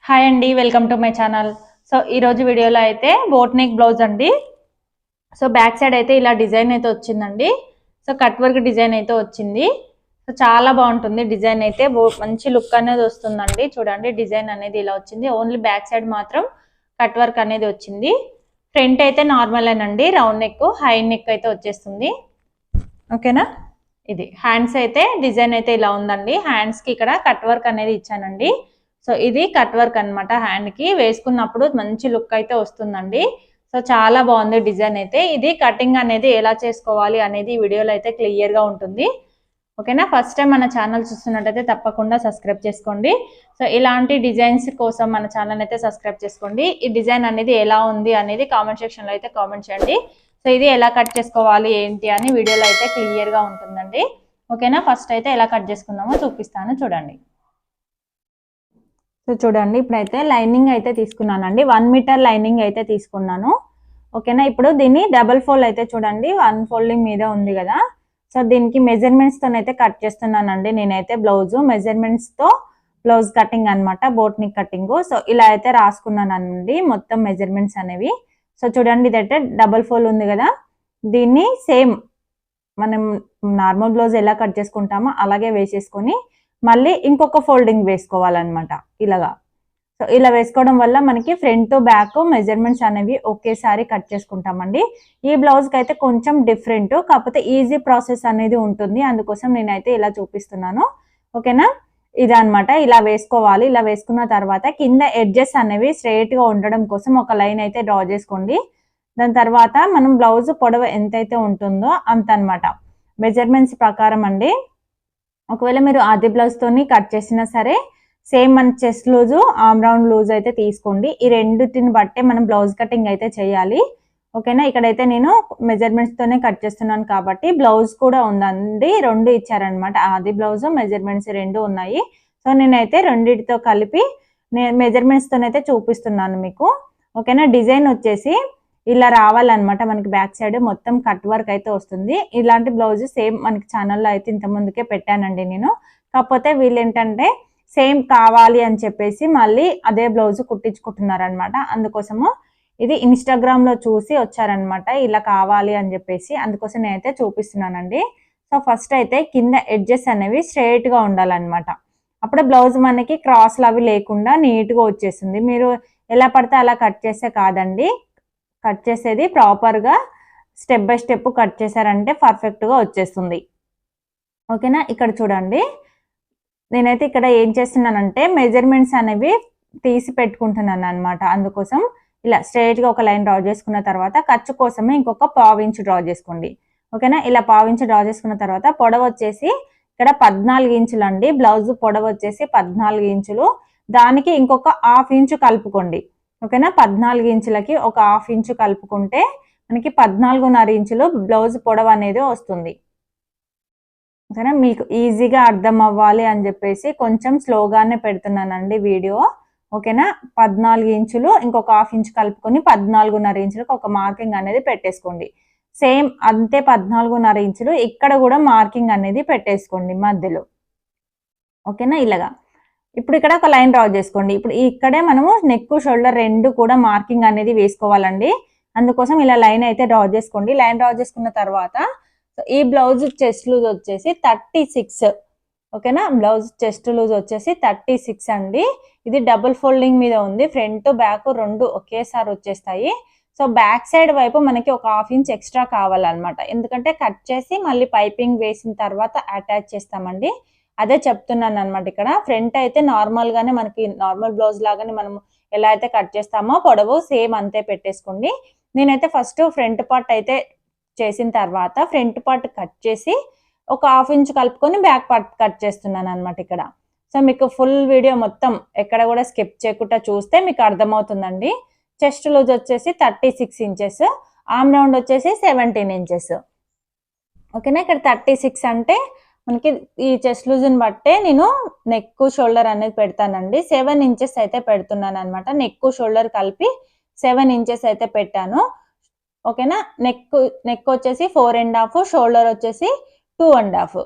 Hi అండి, welcome to my channel. So ఈరోజు వీడియోలో అయితే బోట్ నెక్ బ్లౌజ్ అండి. సో బ్యాక్ సైడ్ అయితే ఇలా డిజైన్ అయితే వచ్చిందండి. సో కట్ వర్క్ డిజైన్ అయితే వచ్చింది. సో చాలా బాగుంటుంది డిజైన్ అయితే, మంచి లుక్ అనేది వస్తుందండి. చూడండి డిజైన్ అనేది ఇలా వచ్చింది. ఓన్లీ బ్యాక్ సైడ్ మాత్రం కట్ వర్క్ అనేది వచ్చింది. ఫ్రంట్ అయితే నార్మల్ ఏనండి, రౌండ్ నెక్, హై నెక్ అయితే వచ్చేస్తుంది. ఓకేనా. ఇది హ్యాండ్స్ అయితే డిజైన్ అయితే ఇలా ఉందండి. హ్యాండ్స్కి ఇక్కడ కట్ వర్క్ అనేది ఇచ్చానండి. సో ఇది కట్ వర్క్ అనమాట. హ్యాండ్కి వేసుకున్నప్పుడు మంచి లుక్ అయితే వస్తుందండి. సో చాలా బాగుంది డిజైన్ అయితే. ఇది కటింగ్ అనేది ఎలా చేసుకోవాలి అనేది వీడియోలో అయితే క్లియర్గా ఉంటుంది. ఓకేనా. ఫస్ట్ టైం మన ఛానల్ చూస్తున్నట్టయితే తప్పకుండా సబ్స్క్రైబ్ చేసుకోండి. సో ఇలాంటి డిజైన్స్ కోసం మన ఛానల్ అయితే సబ్స్క్రైబ్ చేసుకోండి. ఈ డిజైన్ అనేది ఎలా ఉంది అనేది కామెంట్ సెక్షన్లో అయితే కామెంట్ చేయండి. సో ఇది ఎలా కట్ చేసుకోవాలి ఏంటి అని వీడియోలో అయితే క్లియర్గా ఉంటుందండి. ఓకేనా. ఫస్ట్ అయితే ఎలా కట్ చేసుకుందామో చూపిస్తాను, చూడండి. సో చూడండి, ఇప్పుడైతే లైనింగ్ అయితే తీసుకున్నానండి. 1 మీటర్ లైనింగ్ అయితే తీసుకున్నాను. ఓకేనా. ఇప్పుడు దీన్ని డబల్ ఫోల్డ్ అయితే చూడండి, 1 ఫోల్డింగ్ మీద ఉంది కదా. సో దీనికి మెజర్మెంట్స్తో అయితే కట్ చేస్తున్నానండి నేనైతే. బ్లౌజ్ మెజర్మెంట్స్తో బ్లౌజ్ కటింగ్ అనమాట, బోట్ నెక్ కటింగ్. సో ఇలా అయితే రాసుకున్నానండి మొత్తం మెజర్మెంట్స్ అనేవి. సో చూడండి, ఇదైతే డబల్ ఫోల్డ్ ఉంది కదా, దీన్ని సేమ్ మనం నార్మల్ బ్లౌజ్ ఎలా కట్ చేసుకుంటామో అలాగే వేసేసుకొని మళ్ళీ ఇంకొక ఫోల్డింగ్ వేసుకోవాలన్నమాట ఇలాగా. సో ఇలా వేసుకోవడం వల్ల మనకి ఫ్రంట్ బ్యాక్ మెజర్మెంట్స్ అనేవి ఒకేసారి కట్ చేసుకుంటామండి. ఈ బ్లౌజ్కి అయితే కొంచెం డిఫరెంట్, కాకపోతే ఈజీ ప్రాసెస్ అనేది ఉంటుంది, అందుకోసం నేనైతే ఇలా చూపిస్తున్నాను. ఓకేనా. ఇదనమాట, ఇలా వేసుకోవాలి. ఇలా వేసుకున్న తర్వాత కింద ఎడ్జెస్ అనేవి స్ట్రైట్గా ఉండడం కోసం ఒక లైన్ అయితే డ్రా చేసుకోండి. దాని తర్వాత మనం బ్లౌజ్ పొడవు ఎంతైతే ఉంటుందో అంత అనమాట మెజర్మెంట్స్ ప్రకారం అండి. ఒకవేళ మీరు ఆది బ్లౌజ్తోని కట్ చేసినా సరే సేమ్ మన chest loose, arm round loose అయితే తీసుకోండి. ఈ రెండింటిని బట్టే మనం బ్లౌజ్ కటింగ్ అయితే చేయాలి. ఓకేనా. ఇక్కడైతే నేను మెజర్మెంట్స్తోనే కట్ చేస్తున్నాను కాబట్టి బ్లౌజ్ కూడా ఉందండి, 2 ఇచ్చారనమాట. ఆది బ్లౌజ్ మెజర్మెంట్స్ 2 ఉన్నాయి. సో నేనైతే రెండింటితో కలిపి మెజర్మెంట్స్తోనైతే చూపిస్తున్నాను మీకు. ఓకేనా. డిజైన్ వచ్చేసి ఇలా రావాలన్నమాట. మనకి బ్యాక్ సైడ్ మొత్తం కట్ వర్క్ అయితే వస్తుంది. ఇలాంటి బ్లౌజ్ సేమ్ మనకి ఛానల్లో అయితే ఇంత ముందుకే పెట్టానండి నేను. కాకపోతే వీళ్ళు ఏంటంటే సేమ్ కావాలి అని చెప్పేసి మళ్ళీ అదే బ్లౌజ్ కుట్టించుకుంటున్నారనమాట. అందుకోసము ఇది ఇన్స్టాగ్రామ్లో చూసి వచ్చారనమాట, ఇలా కావాలి అని చెప్పేసి. అందుకోసం నేనైతే చూపిస్తున్నానండి. సో ఫస్ట్ అయితే కింద ఎడ్జెస్ అనేవి స్ట్రైట్గా ఉండాలన్నమాట. అప్పుడే బ్లౌజ్ మనకి క్రాస్లు అవి లేకుండా నీట్గా వచ్చేస్తుంది. మీరు ఎలా పడితే అలా కట్ చేస్తే కాదండి, కట్ చేసేది ప్రాపర్గా స్టెప్ బై స్టెప్ కట్ చేశారంటే పర్ఫెక్ట్గా వచ్చేస్తుంది. ఓకేనా. ఇక్కడ చూడండి, నేనైతే ఇక్కడ ఏం చేస్తున్నానంటే మెజర్మెంట్స్ అనేవి తీసి పెట్టుకుంటున్నాను అనమాట. అందుకోసం ఇలా స్ట్రైట్గా ఒక లైన్ డ్రా చేసుకున్న తర్వాత ఖర్చు కోసమే ఇంకొక 1/2 ఇంచు డ్రా చేసుకోండి. ఓకేనా. ఇలా 1/2 ఇంచు డ్రా చేసుకున్న తర్వాత పొడవు వచ్చేసి ఇక్కడ 14 ఇంచులు అండి. బ్లౌజ్ పొడవు వచ్చేసి 14 ఇంచులు. దానికి ఇంకొక 1/2 ఇంచు కలుపుకోండి. ఓకేనా. 14 ఇంచులకి ఒక 1/2 ఇంచు కలుపుకుంటే మనకి 14.5 ఇంచులు బ్లౌజ్ పొడవు అనేది వస్తుంది. ఓకేనా. మీకు ఈజీగా అర్థం అవ్వాలి అని చెప్పేసి కొంచెం స్లోగానే పెడుతున్నానండి వీడియో. ఓకేనా. 14 ఇంచులు ఇంకొక 1/2 ఇంచు కలుపుకొని 14.5 ఇంచులకు ఒక మార్కింగ్ అనేది పెట్టేసుకోండి. సేమ్ అంతే 14.5 ఇంచులు ఇక్కడ కూడా మార్కింగ్ అనేది పెట్టేసుకోండి మధ్యలో. ఓకేనా. ఇలాగా ఇప్పుడు ఇక్కడ ఒక లైన్ డ్రా చేసుకోండి. ఇప్పుడు ఇక్కడే మనము నెక్, షోల్డర్ 2 కూడా మార్కింగ్ అనేది వేసుకోవాలండి. అందుకోసం ఇలా లైన్ అయితే డ్రా చేసుకోండి. లైన్ డ్రా చేసుకున్న తర్వాత ఈ బ్లౌజ్ చెస్ట్ లూజ్ వచ్చేసి 36. ఓకేనా. బ్లౌజ్ చెస్ట్ లూజ్ వచ్చేసి 36 అండి. ఇది డబుల్ ఫోల్డింగ్ మీద ఉంది. ఫ్రంట్ బ్యాక్ 2 ఒకేసారి వచ్చేస్తాయి. సో బ్యాక్ సైడ్ వైపు మనకి ఒక 1/2 ఇంచ్ ఎక్స్ట్రా కావాలన్నమాట. ఎందుకంటే కట్ చేసి మళ్ళీ పైపింగ్ వేసిన తర్వాత అటాచ్ చేస్తామండి. అదే చెప్తున్నాను అనమాట. ఇక్కడ ఫ్రంట్ అయితే నార్మల్గానే మనకి నార్మల్ బ్లౌజ్ లాగానే మనం ఎలా అయితే కట్ చేస్తామో పొడవు సేమ్ అంతే పెట్టేసుకోండి. నేనైతే ఫస్ట్ ఫ్రంట్ పార్ట్ అయితే చేసిన తర్వాత ఫ్రంట్ పార్ట్ కట్ చేసి ఒక 1/2 ఇంచ్ కలుపుకొని బ్యాక్ పార్ట్ కట్ చేస్తున్నాను అనమాట ఇక్కడ. సో మీకు ఫుల్ వీడియో మొత్తం ఎక్కడ కూడా స్కిప్ చేయకుండా చూస్తే మీకు అర్థమవుతుందండి. చెస్ట్ లూజ్ వచ్చేసి 36 ఇంచెస్, ఆర్మ్ రౌండ్ వచ్చేసి 17 ఇంచెస్. ఓకేనా. ఇక్కడ 36 అంటే మనకి ఈ చెస్ట్ లూజ్ని బట్టే నేను నెక్, షోల్డర్ అనేది పెడతానండి. 7 ఇంచెస్ అయితే పెడుతున్నాను అనమాట. నెక్, షోల్డర్ కలిపి 7 ఇంచెస్ అయితే పెట్టాను. ఓకేనా. నెక్ వచ్చేసి 4.5, షోల్డర్ వచ్చేసి 2.5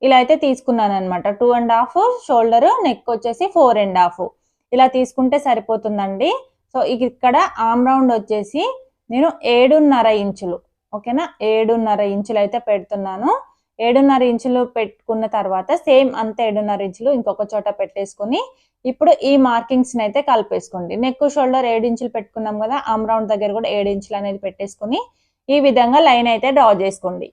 ఇలా అయితే తీసుకున్నాను అనమాట. 2.5 షోల్డర్, నెక్ వచ్చేసి 4.5. ఇలా తీసుకుంటే సరిపోతుందండి. సో ఇక్కడ ఆమ్ రౌండ్ వచ్చేసి నేను 7.5 ఇంచులు, ఓకేనా, 7.5 ఇంచులు అయితే పెడుతున్నాను. 7.5 ఇంచులు పెట్టుకున్న తర్వాత సేమ్ అంతే 7.5 ఇంచులు ఇంకొక చోట పెట్టేసుకొని ఇప్పుడు ఈ మార్కింగ్స్ అయితే కలిపేసుకోండి. నెక్ షోల్డర్ 7 ఇంచులు పెట్టుకున్నాం కదా, ఆమ్ రౌండ్ దగ్గర కూడా 7 ఇంచులు అనేది పెట్టేసుకొని ఈ విధంగా లైన్ అయితే డ్రా చేసుకోండి.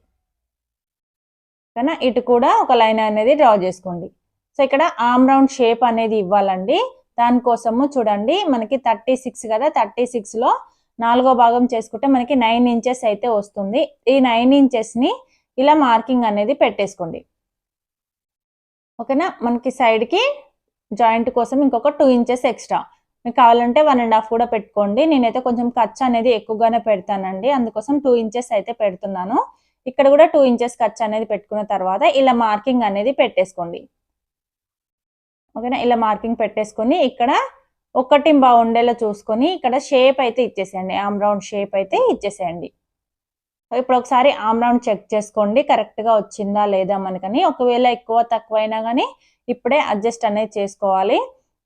ఓకేనా, ఇటు కూడా ఒక లైన్ అనేది డ్రా చేసుకోండి. సో ఇక్కడ ఆమ్ రౌండ్ షేప్ అనేది ఇవ్వాలండి. దానికోసము చూడండి మనకి 36 కదా, 36లో 4వ భాగం చేసుకుంటే మనకి 9 ఇంచెస్ అయితే వస్తుంది. ఈ 9 ఇంచెస్ని ఇలా మార్కింగ్ అనేది పెట్టేసుకోండి. ఓకేనా, మనకి సైడ్కి జాయింట్ కోసం ఇంకొక 2 ఇంచెస్ ఎక్స్ట్రా, మీకు కావాలంటే 1.5 కూడా పెట్టుకోండి. నేనైతే కొంచెం ఖర్చు అనేది ఎక్కువగానే పెడతానండి, అందుకోసం 2 ఇంచెస్ అయితే పెడుతున్నాను. ఇక్కడ కూడా 2 ఇంచెస్ ఖర్చు అనేది పెట్టుకున్న తర్వాత ఇలా మార్కింగ్ అనేది పెట్టేసుకోండి. ఓకేనా, ఇలా మార్కింగ్ పెట్టేసుకొని ఇక్కడ 1.5 ఉండేలా చూసుకొని ఇక్కడ షేప్ అయితే ఇచ్చేసేయండి, ఆమ్ రౌండ్ షేప్ అయితే ఇచ్చేసేయండి. ఇప్పుడు ఒకసారి ఆమ్ రౌండ్ చెక్ చేసుకోండి కరెక్ట్గా వచ్చిందా లేదా మనకని. ఒకవేళ ఎక్కువ తక్కువ అయినా కానీ ఇప్పుడే అడ్జస్ట్ అనేది చేసుకోవాలి.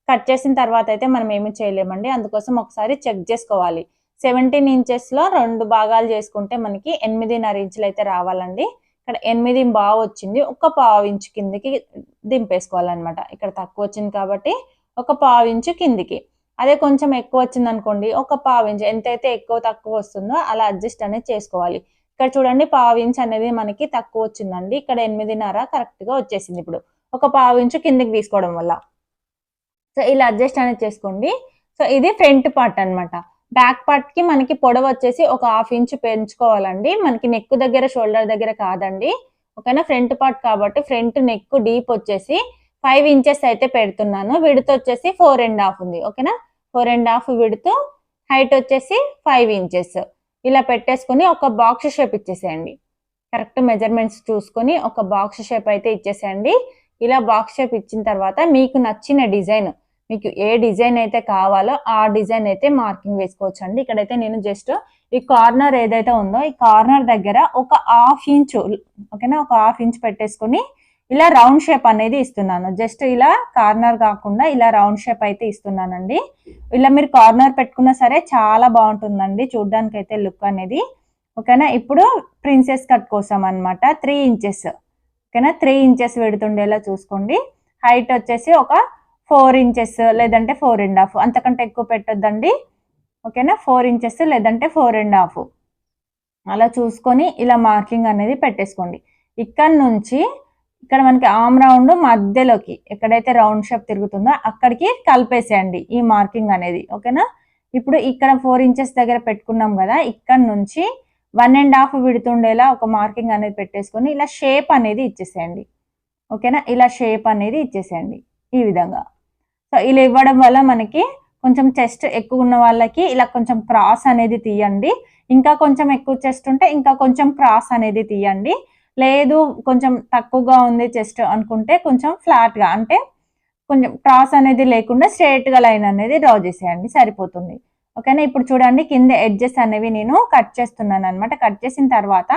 కట్ చేసిన తర్వాత అయితే మనం ఏమి చేయలేమండి, అందుకోసం ఒకసారి చెక్ చేసుకోవాలి. 17 ఇంచెస్లో 2 భాగాలు చేసుకుంటే మనకి 8.5 ఇంచులు అయితే రావాలండి. ఇక్కడ 8 బాగా వచ్చింది, ఒక 1/2 ఇంచు కిందికి దింపేసుకోవాలన్నమాట. ఇక్కడ తక్కువ వచ్చింది కాబట్టి ఒక 1/2 ఇంచు కిందికి. అదే కొంచెం ఎక్కువ వచ్చింది అనుకోండి, ఒక 1/2 ఇంచు, ఎంతైతే ఎక్కువ తక్కువ వస్తుందో అలా అడ్జస్ట్ అనేది చేసుకోవాలి. ఇక్కడ చూడండి 1/2 ఇంచు అనేది మనకి తక్కువ వచ్చిందండి, ఇక్కడ 8.5 కరెక్ట్గా వచ్చేసింది. ఇప్పుడు ఒక 1/2 ఇంచు కిందికి తీసుకోవడం వల్ల సో ఇలా అడ్జస్ట్ అనేది చేసుకోండి. సో ఇది ఫ్రంట్ పార్ట్ అనమాట. బ్యాక్ పార్ట్ కి మనకి పొడవు వచ్చేసి ఒక 1/2 ఇంచు పెంచుకోవాలండి, మనకి నెక్ దగ్గర షోల్డర్ దగ్గర కాదండి. ఓకేనా, ఫ్రంట్ పార్ట్ కాబట్టి ఫ్రంట్ నెక్ డీప్ వచ్చేసి 5 ఇంచెస్ అయితే పెడుతున్నాను. విడ్త్ వచ్చేసి 4.5 ఉంది. ఓకేనా, 4.5 విడ్త్, హైట్ వచ్చేసి 5 ఇంచెస్. ఇలా పెట్టేసుకొని ఒక బాక్స్ షేప్ ఇచ్చేసేయండి. కరెక్ట్ మెజర్మెంట్స్ చూసుకొని ఒక బాక్స్ షేప్ అయితే ఇచ్చేసేయండి. ఇలా బాక్స్ షేప్ ఇచ్చిన తర్వాత మీకు నచ్చిన డిజైన్, మీకు ఏ డిజైన్ అయితే కావాలో ఆ డిజైన్ అయితే మార్కింగ్ వేసుకోవచ్చు అండి. ఇక్కడైతే నేను జస్ట్ ఈ కార్నర్ ఏదైతే ఉందో ఈ కార్నర్ దగ్గర ఒక 1/2 ఇంచు, ఓకేనా, ఒక 1/2 ఇంచు పెట్టేసుకొని ఇలా రౌండ్ షేప్ అనేది ఇస్తున్నాను. జస్ట్ ఇలా కార్నర్ కాకుండా ఇలా రౌండ్ షేప్ అయితే ఇస్తున్నానండి. ఇలా మీరు కార్నర్ పెట్టుకున్నా సరే చాలా బాగుంటుందండి చూడ్డానికి అయితే లుక్ అనేది. ఓకేనా, ఇప్పుడు ప్రిన్సెస్ కట్ కోసం అనమాట 3 ఇంచెస్, ఓకేనా, 3 ఇంచెస్ పెడుతుండేలా చూసుకోండి. హైట్ వచ్చేసి ఒక 4 ఇంచెస్ లేదంటే 4.5, అంతకంటే ఎక్కువ పెట్టొద్దండి. ఓకేనా, 4 ఇంచెస్ లేదంటే 4.5 అలా చూసుకొని ఇలా మార్కింగ్ అనేది పెట్టేసుకోండి. ఇక్కడ నుంచి ఇక్కడ మనకి ఆమ్ రౌండ్ మధ్యలోకి ఎక్కడైతే రౌండ్ షేప్ తిరుగుతుందో అక్కడికి కలిపేసేయండి ఈ మార్కింగ్ అనేది. ఓకేనా, ఇప్పుడు ఇక్కడ 4 ఇంచెస్ దగ్గర పెట్టుకున్నాం కదా, ఇక్కడ నుంచి 1.5 విడుతుండేలా ఒక మార్కింగ్ అనేది పెట్టేసుకొని ఇలా షేప్ అనేది ఇచ్చేసేయండి. ఓకేనా, ఇలా షేప్ అనేది ఇచ్చేసేయండి ఈ విధంగా. సో ఇలా ఇవ్వడం వల్ల మనకి కొంచెం చెస్ట్ ఎక్కువ ఉన్న వాళ్ళకి ఇలా కొంచెం క్రాస్ అనేది తీయండి. ఇంకా కొంచెం ఎక్కువ చెస్ట్ ఉంటే ఇంకా కొంచెం క్రాస్ అనేది తీయండి. లేదు కొంచెం తక్కువగా ఉంది చెస్ట్ అనుకుంటే కొంచెం ఫ్లాట్గా, అంటే కొంచెం క్రాస్ అనేది లేకుండా స్ట్రైట్గా లైన్ అనేది డ్రా చేసేయండి, సరిపోతుంది. ఓకేనా, ఇప్పుడు చూడండి కింద ఎడ్జెస్ అనేవి నేను కట్ చేస్తున్నాను అనమాట. కట్ చేసిన తర్వాత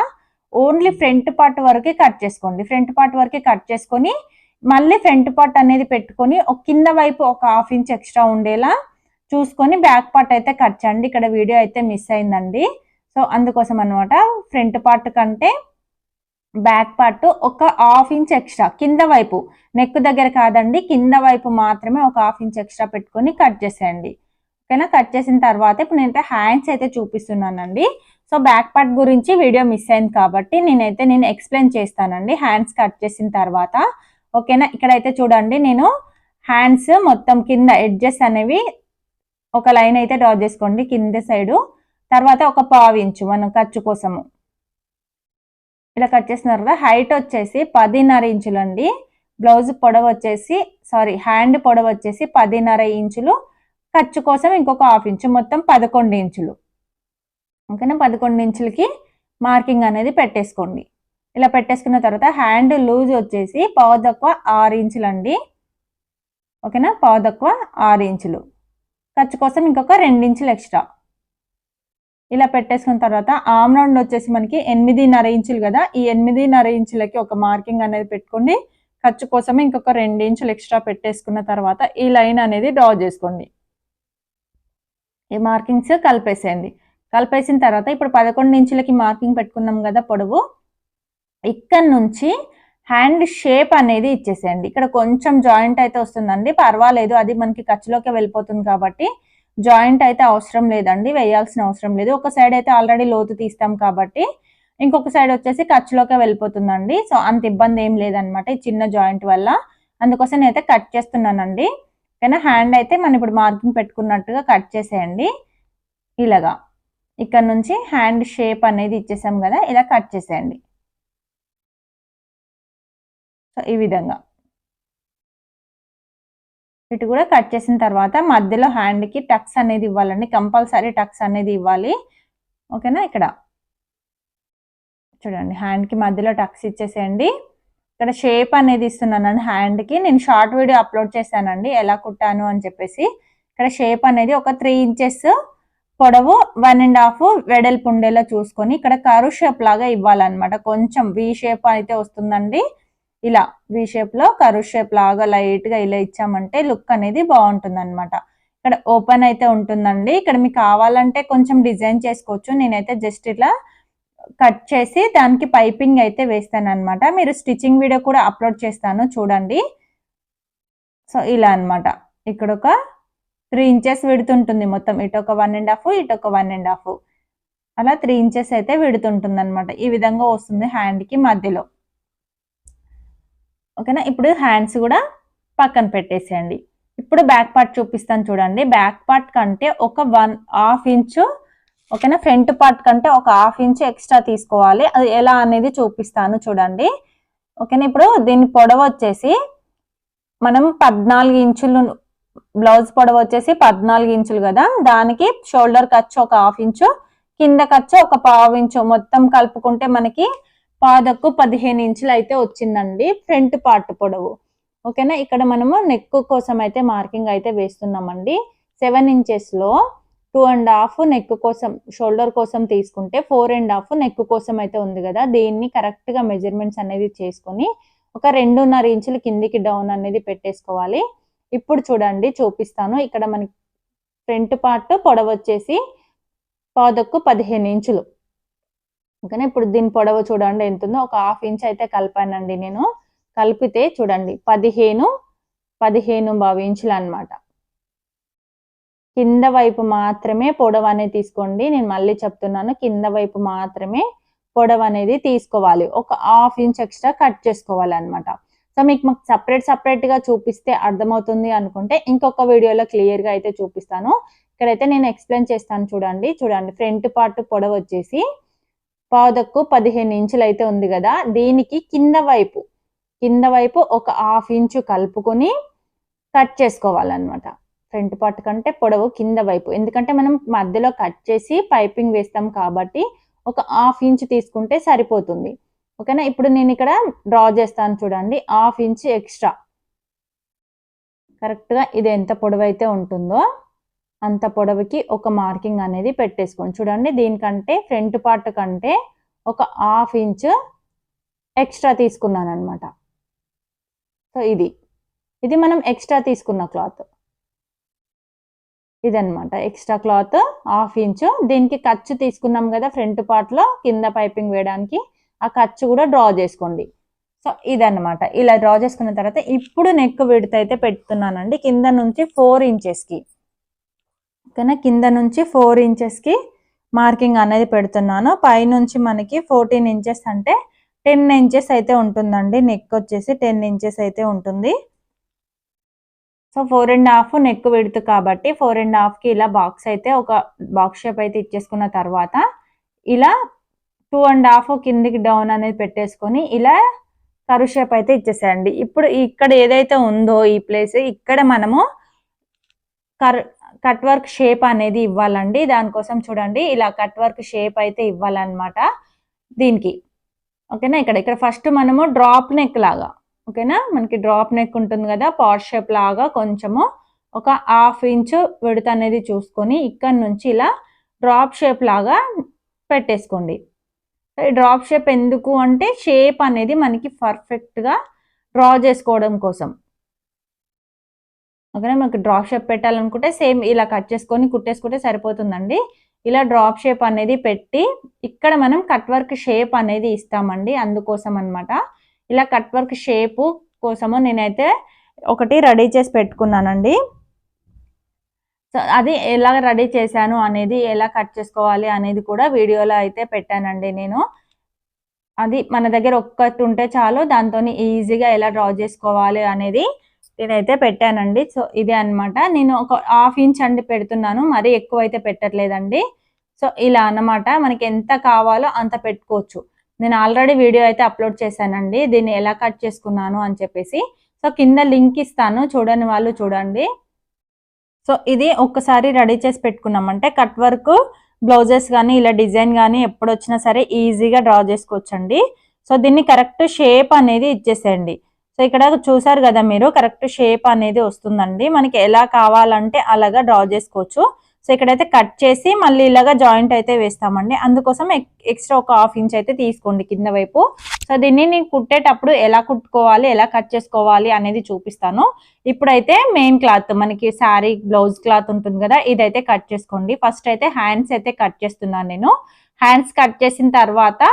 ఓన్లీ ఫ్రంట్ పార్ట్ వరకు కట్ చేసుకోండి. ఫ్రంట్ పార్ట్ వరకు కట్ చేసుకొని మళ్ళీ ఫ్రంట్ పార్ట్ అనేది పెట్టుకొని ఒక కింద వైపు ఒక 1/2 ఇంచ్ ఎక్స్ట్రా ఉండేలా చూసుకొని బ్యాక్ పార్ట్ అయితే కట్ చేయండి. ఇక్కడ వీడియో అయితే మిస్ అయిందండి, సో అందుకోసం అనమాట. ఫ్రంట్ పార్ట్ కంటే బ్యాక్ పార్ట్ ఒక 1/2 ఇంచ్ ఎక్స్ట్రా కింద వైపు, నెక్ దగ్గర కాదండి, కింద వైపు మాత్రమే ఒక 1/2 ఇంచ్ ఎక్స్ట్రా పెట్టుకొని కట్ చేసేయండి. ఓకేనా, కట్ చేసిన తర్వాత ఇప్పుడు నేనైతే హ్యాండ్స్ అయితే చూపిస్తున్నానండి. సో బ్యాక్ పార్ట్ గురించి వీడియో మిస్ అయింది కాబట్టి నేను ఎక్స్ప్లెయిన్ చేస్తానండి హ్యాండ్స్ కట్ చేసిన తర్వాత. ఓకేనా, ఇక్కడైతే చూడండి నేను హ్యాండ్స్ మొత్తం కింద ఎడ్జెస్ అనేవి ఒక లైన్ అయితే డ్రా చేసుకోండి కింద సైడు. తర్వాత ఒక 1/2 ఇంచు మనం ఖర్చు కోసము ఇలా కట్ చేస్తున్నారు కదా. హైట్ వచ్చేసి 10.5 ఇంచులు అండి. బ్లౌజ్ పొడవు వచ్చేసి హ్యాండ్ పొడవు వచ్చేసి 10.5 ఇంచులు. ఖర్చు కోసం ఇంకొక 1/2 ఇంచు, మొత్తం 11 ఇంచులు. ఓకేనా, 11 ఇంచులకి మార్కింగ్ అనేది పెట్టేసుకోండి. ఇలా పెట్టేసుకున్న తర్వాత హ్యాండ్ లూజ్ వచ్చేసి 1/4 ఇంచులు అండి. ఓకేనా, 1/4 ఇంచులు. ఖర్చు కోసం ఇంకొక 2 ఇంచులు ఎక్స్ట్రా. ఇలా పెట్టేసుకున్న తర్వాత ఆమ్ రౌండ్ వచ్చేసి మనకి 8.5 ఇంచులు కదా, ఈ 8.5 ఇంచులకి ఒక మార్కింగ్ అనేది పెట్టుకోండి. ఖర్చు కోసమే ఇంకొక 2 ఇంచులు ఎక్స్ట్రా పెట్టేసుకున్న తర్వాత ఈ లైన్ అనేది డ్రా చేసుకోండి. ఈ మార్కింగ్స్ కలిపేసేయండి. కలిపేసిన తర్వాత ఇప్పుడు 11 ఇంచులకి మార్కింగ్ పెట్టుకున్నాం కదా పొడవు, ఇక్కడ నుంచి హ్యాండ్ షేప్ అనేది ఇచ్చేసేయండి. ఇక్కడ కొంచెం జాయింట్ అయితే వస్తుందండి, పర్వాలేదు, అది మనకి ఖర్చులోకి వెళ్ళిపోతుంది కాబట్టి జాయింట్ అయితే అవసరం లేదండి, వేయాల్సిన అవసరం లేదు. ఒక సైడ్ అయితే ఆల్రెడీ లోతు తీస్తాం కాబట్టి ఇంకొక సైడ్ వచ్చేసి ఖర్చులోకి వెళ్ళిపోతుందండి. సో అంత ఇబ్బంది ఏం లేదనమాట ఈ చిన్న జాయింట్ వల్ల, అందుకోసం నేనైతే కట్ చేస్తున్నానండి. ఓకేనా, హ్యాండ్ అయితే మనం ఇప్పుడు మార్కింగ్ పెట్టుకున్నట్టుగా కట్ చేసేయండి. ఇలాగా ఇక్కడ నుంచి హ్యాండ్ షేప్ అనేది ఇచ్చేసాం కదా, ఇలా కట్ చేసేయండి. సో ఈ విధంగా ఇటు కూడా కట్ చేసిన తర్వాత మధ్యలో హ్యాండ్కి టక్స్ అనేది ఇవ్వాలండి, కంపల్సరీ టక్స్ అనేది ఇవ్వాలి. ఓకేనా, ఇక్కడ చూడండి హ్యాండ్కి మధ్యలో టక్స్ ఇచ్చేసేయండి. ఇక్కడ షేప్ అనేది ఇస్తున్నానండి హ్యాండ్కి. నేను షార్ట్ వీడియో అప్లోడ్ చేశానండి ఎలా కుట్టాను అని చెప్పేసి. ఇక్కడ షేప్ అనేది ఒక 3 ఇంచెస్ పొడవు 1.5 వెడల్పు ఉండేలా చూసుకొని ఇక్కడ కర్వ్ షేప్ లాగా ఇవ్వాలన్నమాట. కొంచెం వి షేప్ అయితే వస్తుందండి, ఇలా వి షేప్ లో కర్వ్ షేప్ లాగా లైట్ గా ఇలా ఇచ్చామంటే లుక్ అనేది బాగుంటుంది అనమాట. ఇక్కడ ఓపెన్ అయితే ఉంటుందండి. ఇక్కడ మీకు కావాలంటే కొంచెం డిజైన్ చేసుకోవచ్చు. నేనైతే జస్ట్ ఇట్లా కట్ చేసి దానికి పైపింగ్ అయితే వేస్తాను అనమాట. మీరు స్టిచ్చింగ్ వీడియో కూడా అప్లోడ్ చేస్తాను చూడండి. సో ఇలా అనమాట, ఇక్కడ ఒక 3 ఇంచెస్ విడుతుంటుంది మొత్తం, ఇటు ఒక 1.5 ఇటు ఒక 1.5 అలా 3 ఇంచెస్ అయితే విడుతుంటుంది అనమాట. ఈ విధంగా వస్తుంది హ్యాండ్కి మధ్యలో. ఓకేనా, ఇప్పుడు హ్యాండ్స్ కూడా పక్కన పెట్టేసేయండి. ఇప్పుడు బ్యాక్ పార్ట్ చూపిస్తాను చూడండి. బ్యాక్ పార్ట్ కంటే ఒక 1/2 ఇంచు, ఓకేనా, ఫ్రంట్ పార్ట్ కంటే ఒక 1/2 ఇంచు ఎక్స్ట్రా తీసుకోవాలి. అది ఎలా అనేది చూపిస్తాను చూడండి. ఓకేనా, ఇప్పుడు దీని పొడవు వచ్చేసి మనం 14 ఇంచులు, బ్లౌజ్ పొడవు వచ్చేసి 14 ఇంచులు కదా, దానికి షోల్డర్ ఖర్చు ఒక 1/2 ఇంచు, కింద ఖర్చు ఒక 1/2 ఇంచు, మొత్తం కలుపుకుంటే మనకి పాదకు 15 ఇంచులు అయితే వచ్చిందండి ఫ్రంట్ పార్ట్ పొడవు. ఓకేనా, ఇక్కడ మనము నెక్ కోసం అయితే మార్కింగ్ అయితే వేస్తున్నామండి. 7 ఇంచెస్ లో 2.5 నెక్ కోసం, షోల్డర్ కోసం తీసుకుంటే 4.5 నెక్ కోసం అయితే ఉంది కదా, దీన్ని కరెక్ట్ గా మెజర్మెంట్స్ అనేది చేసుకొని ఒక 2.5 ఇంచులు కిందికి డౌన్ అనేది పెట్టేసుకోవాలి. ఇప్పుడు చూడండి చూపిస్తాను. ఇక్కడ మనకి ఫ్రంట్ పార్ట్ పొడవు వచ్చేసి పాదకు 15 ఇంచులు. ఓకేనా, ఇప్పుడు దీని పొడవు చూడండి ఎంత ఉందో, ఒక 1/2 ఇంచ్ అయితే కలిపానండి నేను. కలిపితే చూడండి 15 ఇంచులు అనమాట. కింద వైపు మాత్రమే పొడవు అనేది తీసుకోండి. నేను మళ్ళీ చెప్తున్నాను, కింద వైపు మాత్రమే పొడవు అనేది తీసుకోవాలి. ఒక 1/2 ఇంచ్ ఎక్స్ట్రా కట్ చేసుకోవాలి అనమాట. సో మీకు మాకు సపరేట్ గా చూపిస్తే అర్థమవుతుంది అనుకుంటే ఇంకొక వీడియోలో క్లియర్ గా అయితే చూపిస్తాను. ఇక్కడైతే నేను ఎక్స్ప్లెయిన్ చేస్తాను చూడండి. ఫ్రంట్ పార్ట్ పొడవు వచ్చేసి పాదకు 15 ఇంచులు అయితే ఉంది కదా, దీనికి కింద వైపు ఒక 1/2 ఇంచు కలుపుకొని కట్ చేసుకోవాలన్నమాట. ఫ్రంట్ పార్ట్ కంటే పొడవు కింద వైపు, ఎందుకంటే మనం మధ్యలో కట్ చేసి పైపింగ్ వేస్తాం కాబట్టి ఒక 1/2 ఇంచు తీసుకుంటే సరిపోతుంది. ఓకేనా, ఇప్పుడు నేను ఇక్కడ డ్రా చేస్తాను చూడండి. 1/2 ఇంచు ఎక్స్ట్రా, కరెక్ట్ గా ఇది ఎంత పొడవు అయితే ఉంటుందో అంత పొడవుకి ఒక మార్కింగ్ అనేది పెట్టేసుకోండి. చూడండి, దీనికంటే ఫ్రంట్ పార్ట్ కంటే ఒక 1/2 ఇంచు ఎక్స్ట్రా తీసుకున్నాను అనమాట. సో ఇది మనం ఎక్స్ట్రా తీసుకున్న క్లాత్, ఇదనమాట ఎక్స్ట్రా క్లాత్ 1/2 ఇంచు. దీనికి ఖర్చు తీసుకున్నాం కదా ఫ్రంట్ పార్ట్ లో కింద పైపింగ్ వేయడానికి, ఆ ఖర్చు కూడా డ్రా చేసుకోండి. సో ఇదన్నమాట, ఇలా డ్రా చేసుకున్న తర్వాత ఇప్పుడు నెక్ విడ్త్ అయితే పెడుతున్నానండి. కింద నుంచి 4 ఇంచెస్కి, ఓకేనా, కింద నుంచి 4 ఇంచెస్కి మార్కింగ్ అనేది పెడుతున్నాను. పైనుంచి మనకి 14 ఇంచెస్ అంటే 10 ఇంచెస్ అయితే ఉంటుందండి. నెక్ వచ్చేసి 10 ఇంచెస్ అయితే ఉంటుంది. సో 4.5 నెక్ విడ్త్ కాబట్టి 4.5కి ఇలా బాక్స్ అయితే ఒక బాక్స్ షేప్ అయితే ఇచ్చేసుకున్న తర్వాత ఇలా 2.5 కిందికి డౌన్ అనేది పెట్టేసుకొని ఇలా కర్వ్ షేప్ అయితే ఇచ్చేసేయండి. ఇప్పుడు ఇక్కడ ఏదైతే ఉందో ఈ ప్లేస్, ఇక్కడ మనము కట్ వర్క్ షేప్ అనేది ఇవ్వాలండి. దానికోసం చూడండి ఇలా కట్ వర్క్ షేప్ అయితే ఇవ్వాలన్నమాట దీనికి. ఓకేనా, ఇక్కడ ఫస్ట్ మనము డ్రాప్ నెక్ లాగా, ఓకేనా, మనకి డ్రాప్ నెక్ ఉంటుంది కదా, పాట్ షేప్ లాగా కొంచెము ఒక 1/2 ఇంచు విడత అనేది చూసుకొని ఇక్కడ నుంచి ఇలా డ్రాప్ షేప్ లాగా పెట్టేసుకోండి. డ్రాప్ షేప్ ఎందుకు అంటే షేప్ అనేది మనకి పర్ఫెక్ట్గా డ్రా చేసుకోవడం కోసం. ఓకేనా, మనకి డ్రాప్ షేప్ పెట్టాలనుకుంటే సేమ్ ఇలా కట్ చేసుకొని కుట్టేసుకుంటే సరిపోతుందండి. ఇలా డ్రాప్ షేప్ అనేది పెట్టి ఇక్కడ మనం కట్ వర్క్ షేప్ అనేది ఇస్తామండి, అందుకోసం అనమాట. ఇలా కట్ వర్క్ షేపు కోసము నేనైతే ఒకటి రెడీ చేసి పెట్టుకున్నానండి. సో అది ఎలా రెడీ చేశాను అనేది, ఎలా కట్ చేసుకోవాలి అనేది కూడా వీడియోలో అయితే పెట్టానండి నేను. అది మన దగ్గర ఒక్కటి ఉంటే చాలు, దాంతోని ఈజీగా ఎలా డ్రా చేసుకోవాలి అనేది నేనైతే పెట్టానండి. సో ఇదే అనమాట. నేను ఒక 1/2 ఇంచ్ అండి పెడుతున్నాను, మరీ ఎక్కువ అయితే పెట్టట్లేదండి. సో ఇలా అన్నమాట, మనకి ఎంత కావాలో అంత పెట్టుకోవచ్చు. నేను ఆల్రెడీ వీడియో అయితే అప్లోడ్ చేశానండి దీన్ని ఎలా కట్ చేసుకున్నాను అని చెప్పేసి. సో కింద లింక్ ఇస్తాను, చూడని వాళ్ళు చూడండి. సో ఇది ఒక్కసారి రెడీ చేసి పెట్టుకున్నామంటే కట్ వర్క్ బ్లౌజెస్ కానీ ఇలా డిజైన్ కానీ ఎప్పుడు వచ్చినా సరే ఈజీగా డ్రా చేసుకోవచ్చండి. సో దీన్ని కరెక్ట్ షేప్ అనేది ఇచ్చేసేయండి. సో ఇక్కడ చూసారు కదా మీరు, కరెక్ట్ షేప్ అనేది వస్తుందండి. మనకి ఎలా కావాలంటే అలాగా డ్రా చేసుకోవచ్చు. సో ఇక్కడైతే కట్ చేసి మళ్ళీ ఇలాగా జాయింట్ అయితే వేస్తామండి, అందుకోసం ఎక్స్ట్రా ఒక 1/2 ఇంచ్ అయితే తీసుకోండి కింద వైపు. సో దీన్ని నేను కుట్టేటప్పుడు ఎలా కుట్టుకోవాలి, ఎలా కట్ చేసుకోవాలి అనేది చూపిస్తాను. ఇప్పుడైతే మెయిన్ క్లాత్, మనకి శారీ బ్లౌజ్ క్లాత్ ఉంటుంది కదా, ఇదైతే కట్ చేసుకోండి. ఫస్ట్ అయితే హ్యాండ్స్ అయితే కట్ చేస్తున్నాను నేను. హ్యాండ్స్ కట్ చేసిన తర్వాత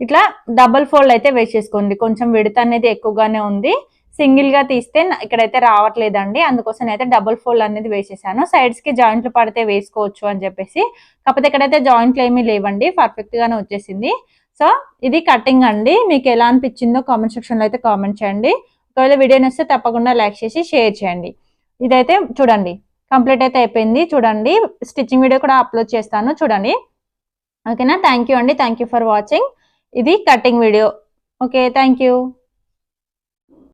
ఇట్లా డబుల్ ఫోల్డ్ అయితే వేసేసుకోండి. కొంచెం విడత అనేది ఎక్కువగానే ఉంది, సింగిల్ గా తీస్తే ఇక్కడైతే రావట్లేదండి, అందుకోసం అయితే డబుల్ ఫోల్డ్ అనేది వేసేసాను. సైడ్స్ కి జాయింట్లు పడితే వేసుకోవచ్చు అని చెప్పేసి, కాకపోతే ఇక్కడైతే జాయింట్లు ఏమీ లేవండి, పర్ఫెక్ట్ గానే వచ్చేసింది. సో ఇది కటింగ్ అండి. మీకు ఎలా అనిపించిందో కామెంట్ సెక్షన్ లో అయితే కామెంట్ చేయండి. ఒకవేళ వీడియో నచ్చితే తప్పకుండా లైక్ చేసి షేర్ చేయండి. ఇదైతే చూడండి కంప్లీట్ అయితే అయిపోయింది. చూడండి స్టిచ్చింగ్ వీడియో కూడా అప్లోడ్ చేస్తాను, చూడండి. ఓకేనా, థ్యాంక్ యూ అండి, థ్యాంక్ యూ ఫర్ వాచింగ్. ఇది cutting video. Okay, thank you.